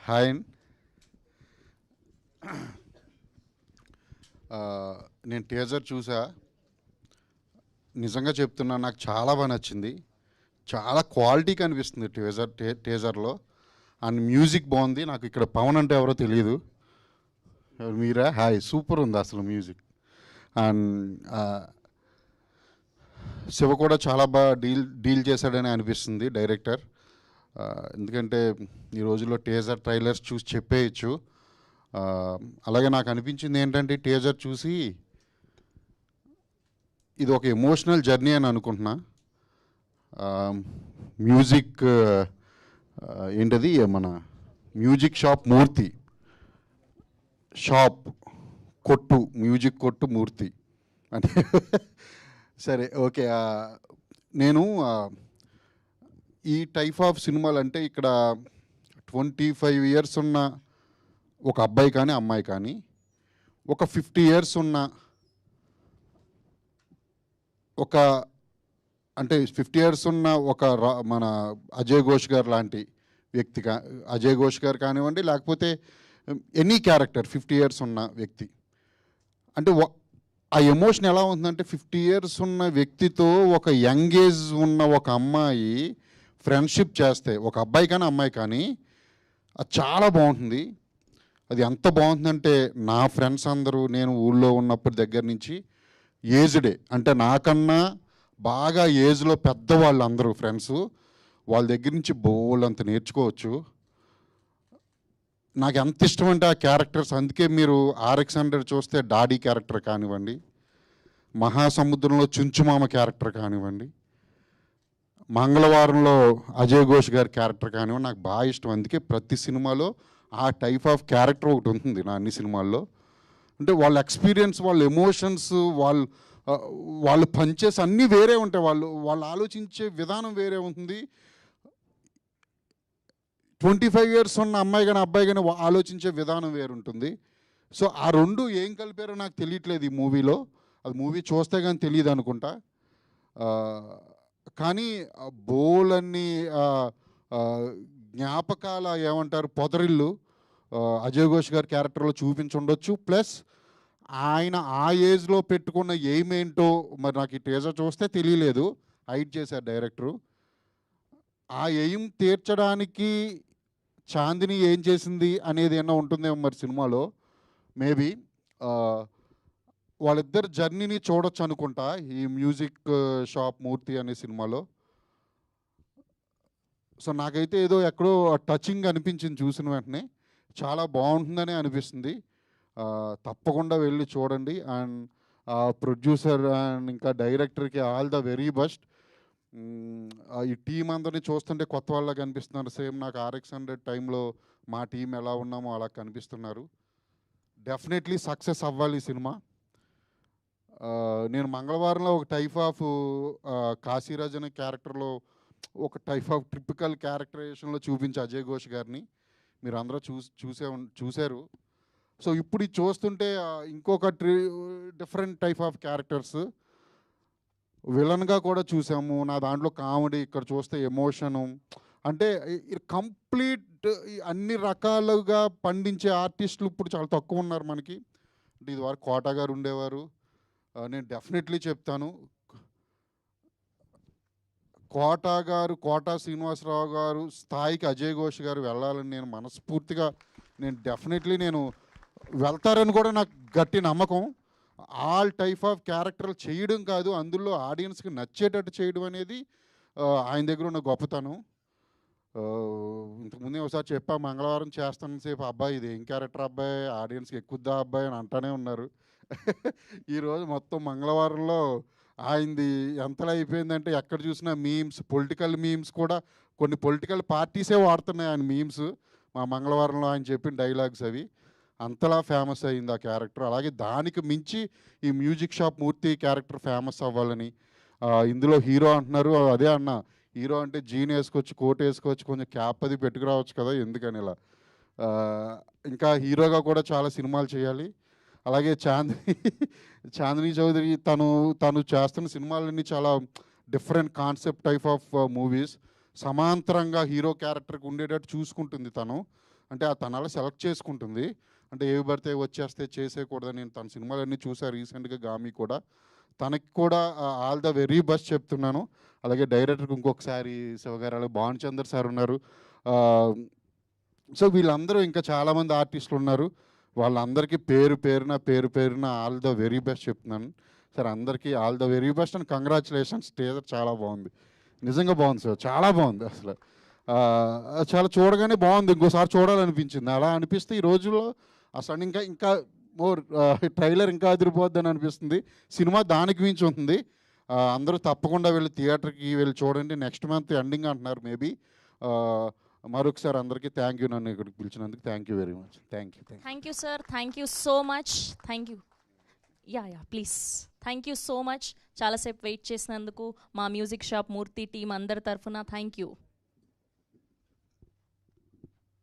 Hi. నేను teaser చూసా. నిజంగా చెప్తున్నా, నాకు చాలా బాగా నచ్చింది. చాలా క్వాలిటీ కనిపిస్తుంది టీజర్లో. అండ్ మ్యూజిక్ బాగుంది. నాకు ఇక్కడ పవన్ అంటే ఎవరో తెలియదు. మీరా? హాయ్, సూపర్ ఉంది అసలు మ్యూజిక్. అండ్ శివ కూడా చాలా బాగా డీల్ చేశాడని అనిపిస్తుంది డైరెక్టర్. ఎందుకంటే ఈ రోజుల్లో టీజర్ ట్రైలర్స్ చూసి చెప్పేయచ్చు. అలాగే నాకు అనిపించింది ఏంటంటే టీజర్ చూసి ఇది ఒక ఎమోషనల్ జర్నీ అని అనుకుంటున్నా. మ్యూజిక్ ఏంటది, మన మ్యూజిక్ షాప్ మూర్తి షాప్ కొట్టు, మ్యూజిక్ కొట్టు మూర్తి అంటే సరే, ఓకే. నేను ఈ టైప్ ఆఫ్ సినిమాలు అంటే ఇక్కడ 25 years ఉన్న ఒక అబ్బాయి కానీ అమ్మాయి కానీ, ఒక 50 years ఉన్న ఒక, అంటే 50 years ఉన్న ఒక మన అజయ్ ఘోష్ గారు లాంటి వ్యక్తి, అజయ్ ఘోష్ గారు కానివ్వండి, లేకపోతే ఎనీ క్యారెక్టర్ 50 years ఉన్న వ్యక్తి, అంటే ఆ ఎమోషన్ ఎలా ఉంటుందంటే 50 years ఉన్న వ్యక్తితో ఒక యంగ్ ఏజ్ ఉన్న ఒక అమ్మాయి ఫ్రెండ్షిప్ చేస్తే, ఒక అబ్బాయి కానీ అమ్మాయి కానీ, అది చాలా బాగుంటుంది. అది ఎంత బాగుంటుందంటే, నా ఫ్రెండ్స్ అందరూ నేను ఊళ్ళో ఉన్నప్పటి దగ్గర నుంచి ఏజ్డే, అంటే నాకన్నా బాగా ఏజ్లో పెద్దవాళ్ళు అందరూ ఫ్రెండ్స్, వాళ్ళ దగ్గర నుంచి బోల్డంత నేర్చుకోవచ్చు. నాకు ఎంత ఇష్టం అంటే ఆ క్యారెక్టర్స్. అందుకే మీరు RX-100 చూస్తే డాడీ క్యారెక్టర్ కానివ్వండి, మహాసముద్రంలో చుంచుమామ క్యారెక్టర్ కానివ్వండి, మంగళవారంలో అజయ్ ఘోష్ గారి క్యారెక్టర్ కానివ్వండి, నాకు బాగా ఇష్టం. అందుకే ప్రతి సినిమాలో ఆ టైప్ ఆఫ్ క్యారెక్టర్ ఒకటి ఉంటుంది నా అన్ని సినిమాల్లో. అంటే వాళ్ళ ఎక్స్పీరియన్స్, వాళ్ళ ఎమోషన్స్, వాళ్ళు పనిచేసి అన్నీ వేరే ఉంటాయి. వాళ్ళు ఆలోచించే విధానం వేరే ఉంటుంది. 25 years ఉన్న అమ్మాయి కానీ అబ్బాయి కానీ ఆలోచించే విధానం వేరు ఉంటుంది. సో ఆ రెండు ఏం కలిపారో నాకు తెలియట్లేదు ఈ మూవీలో. అది మూవీ చూస్తే కానీ తెలియదు అనుకుంటా. కానీ బోలన్ని జ్ఞాపకాల ఏమంటారు పొదరిల్లు అజయ్ ఘోష్ గారి క్యారెక్టర్లో చూపించుండొచ్చు. ప్లస్ ఆయన ఆ ఏజ్లో పెట్టుకున్న ఎయిమ్ ఏంటో మరి నాకు ఈ టీజర్ చూస్తే తెలియలేదు. హైడ్ చేశారు డైరెక్టరు. ఆ ఎయిమ్ తీర్చడానికి చాందిని ఏం చేసింది అనేది ఏమన్నా ఉంటుందేమో మరి సినిమాలో. మేబీ వాళ్ళిద్దరు జర్నీని చూడొచ్చు అనుకుంటా ఈ మ్యూజిక్ షాప్ మూర్తి అనే సినిమాలో. సో నాకైతే ఏదో ఎక్కడో టచింగ్ అనిపించింది చూసిన వెంటనే. చాలా బాగుంటుందని అనిపిస్తుంది. తప్పకుండా వెళ్ళి చూడండి. అండ్ ప్రొడ్యూసర్ అండ్ ఇంకా డైరెక్టర్కి ఆల్ ద వెరీ బెస్ట్. ఈ టీం అందరినీ చూస్తుంటే కొత్త వాళ్ళ కనిపిస్తున్నారు. సేమ్ నాకు RX-100 టైంలో మా టీం ఎలా ఉన్నామో అలా కనిపిస్తున్నారు. డెఫినెట్లీ సక్సెస్ అవ్వాలి ఈ సినిమా. నేను మంగళవారంలో ఒక టైప్ ఆఫ్ కాశీరాజ్ అనే క్యారెక్టర్లో ఒక టైప్ ఆఫ్ ట్రిపికల్ క్యారెక్టరైజేషన్లో చూపించే అజయ్ ఘోష్ గారిని మీరు అందరూ చూశారు. సో ఇప్పుడు ఇది చూస్తుంటే ఇంకొక డిఫరెంట్ టైప్ ఆఫ్ క్యారెక్టర్స్, విలన్గా కూడా చూసాము. నా దాంట్లో కామెడీ, ఇక్కడ చూస్తే ఎమోషను. అంటే కంప్లీట్ అన్ని రకాలుగా పండించే ఆర్టిస్టులు ఇప్పుడు చాలా తక్కువ ఉన్నారు మనకి. అంటే ఇదివరకు కోటా గారు ఉండేవారు. నేను డెఫినెట్లీ చెప్తాను, కోటా శ్రీనివాసరావు గారు స్థాయికి అజయ్ ఘోష్ గారు వెళ్ళాలని నేను మనస్ఫూర్తిగా, నేను వెళ్తారని కూడా నాకు గట్టి నమ్మకం. ఆల్ టైప్ ఆఫ్ క్యారెక్టర్లు చేయడం కాదు, అందులో ఆడియన్స్కి నచ్చేటట్టు చేయడం అనేది ఆయన దగ్గర ఉన్న గొప్పతనం. ఇంతకుముందే ఒకసారి చెప్పా, మంగళవారం చేస్తాను సేపు, అబ్బాయి ఇది ఏం క్యారెక్టర్ అబ్బాయి, ఆడియన్స్కి ఎక్కుద్దా అబ్బాయి అని అంటానే ఉన్నారు. ఈరోజు మొత్తం మంగళవారంలో ఆయనది ఎంతలా అయిపోయిందంటే ఎక్కడ చూసినా మీమ్స్, పొలిటికల్ మీమ్స్ కూడా కొన్ని పొలిటికల్ పార్టీసే వాడుతున్నాయి ఆయన మీమ్స్. మా మంగళవారంలో ఆయన చెప్పిన డైలాగ్స్ అవి అంతలా ఫేమస్ అయింది ఆ క్యారెక్టర్. అలాగే దానికి మించి ఈ మ్యూజిక్ షాప్ మూర్తి క్యారెక్టర్ ఫేమస్ అవ్వాలని. ఇందులో హీరో అంటున్నారు, అదే అన్న, హీరో అంటే జీన్ వేసుకోవచ్చు, కోట్ వేసుకోవచ్చు, కొంచెం క్యాప్ అది పెట్టుకురావచ్చు కదా, ఎందుకని ఇలా. ఇంకా హీరోగా కూడా చాలా సినిమాలు చేయాలి. అలాగే చాందిని చౌదరి తను చేస్తున్న సినిమాలన్నీ చాలా different concept type of movies. సమాంతరంగా హీరో క్యారెక్టర్కి ఉండేటట్టు చూసుకుంటుంది తను. అంటే తను అలా సెలెక్ట్ చేసుకుంటుంది. అంటే ఏవి పడితే వచ్చేస్తే చేసేయకూడదని. నేను తన సినిమాలన్నీ చూసా రీసెంట్గా, గామి కూడా. తనకి కూడా ఆల్ ద వెరీ బెస్ట్ చెప్తున్నాను. అలాగే డైరెక్టర్కి ఇంకొకసారి శివగారు, అలాగే భానుచందర్ సార్ ఉన్నారు. సో వీళ్ళందరూ ఇంకా చాలామంది ఆర్టిస్టులు ఉన్నారు. వాళ్ళందరికీ పేరు పేరున ఆల్ ద వెరీ బెస్ట్ చెప్తున్నాను సార్. అందరికీ all the very best and congratulations. Teaser చాలా బాగుంది, నిజంగా బాగుంది సార్, చాలా బాగుంది అసలు. చాలా చూడగానే బాగుంది, ఇంకోసారి చూడాలనిపించింది. అలా అనిపిస్తే ఈ రోజుల్లో అసలు ఇంకా ఇంకా మోర్ ట్రైలర్ ఇంకా అదిరిపోద్దని అనిపిస్తుంది. సినిమా దానికి మించి ఉంటుంది. అందరూ తప్పకుండా వెళ్ళి థియేటర్కి వెళ్ళి చూడండి. నెక్స్ట్ మంత్ ఎండింగ్ అంటున్నారు మేబీ. మరొకసారి అందరికీ థ్యాంక్ యూ, నన్ను ఇక్కడికి పిలిచినందుకు thank you very much. Thank you sir, thank you so much. Thank you. Yeah please. Thank you so much చాలాసేపు వెయిట్ చేసినందుకు మా మ్యూజిక్ షాప్ మూర్తి టీం అందరి తరఫున థ్యాంక్ యూ.